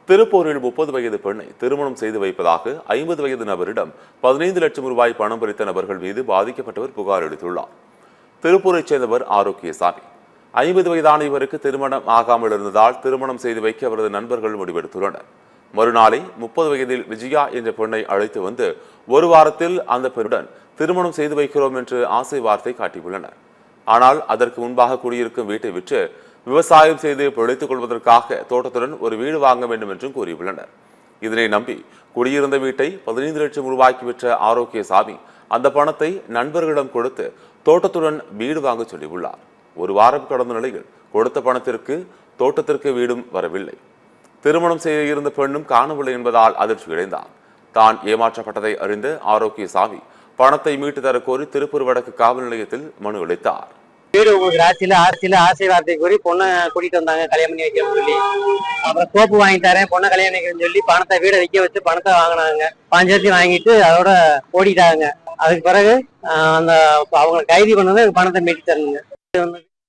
திருப்பூரில் 30 வயது பெண்ணை திருமணம் செய்து வைப்பதாக 50 வயது நபரிடம் 15 லட்சம் ரூபாய் பணம் பறித்த நபர்கள் மீது பாதிக்கப்பட்டவர் புகார் அளித்துள்ளார். திருப்பூரைச் சேர்ந்தவர் ஆரோக்கியசாமி. 50 வயதான இவருக்கு திருமணம் ஆகாமல் இருந்ததால் திருமணம் செய்து வைக்க அவரது நண்பர்கள் முடிவெடுத்துள்ளனர். மறுநாளை 30 வயதில் விஜயா என்ற பெண்ணை அழைத்து வந்து ஒரு வாரத்தில் அந்த பெண்ணுடன் திருமணம் செய்து வைக்கிறோம் என்று ஆசை வார்த்தை காட்டியுள்ளனர். ஆனால் அதற்கு முன்பாக குடியிருக்கும் வீட்டை விற்று விவசாயம் செய்து பிழைத்துக் கொள்வதற்காக தோட்டத்துடன் ஒரு வீடு வாங்க வேண்டும் என்றும் கூறியுள்ளனர். இதனை நம்பி குடியிருந்த வீட்டை 15 லட்சம் ரூபாய்க்கு விற்ற ஆரோக்கியசாமி அந்த பணத்தை நண்பர்களிடம் கொடுத்து தோட்டத்துடன் வீடு வாங்க சொல்லியுள்ளார். ஒரு வாரம் கடந்த நிலையில் கொடுத்த பணத்திற்கு தோட்டத்திற்கு வீடும் வரவில்லை. திருமணம் செய்ய இருந்த பெண்ணும் காணவில்லை என்பதால் அதிர்ச்சியடைந்தார். தான் ஏமாற்றப்பட்டதை அறிந்த ஆரோக்கியசாமி பணத்தை மீட்டு தர கோரி திருப்பூர் வடக்கு காவல் நிலையத்தில் மனு அளித்தார். வீடு உங்களுக்கு ஆசை வார்த்தை கூறி பொண்ணை கூட்டிட்டு வந்தாங்க, கல்யாணம் பண்ணி வைக்கணும்னு சொல்லி. அப்புறம் சோப்பு வாங்கி தரேன், பொண்ணை கல்யாணம் பண்ணிக்கிறேன்னு சொல்லி பணத்தை வீடை விற்க வச்சு பணத்தை வாங்கினாங்க. 5 லட்சம் வாங்கிட்டு அதோட ஓடிட்டாங்க. அதுக்கு பிறகு அந்த அவங்க கைது பண்ணது பணத்தை மீட்டு தரணுங்க.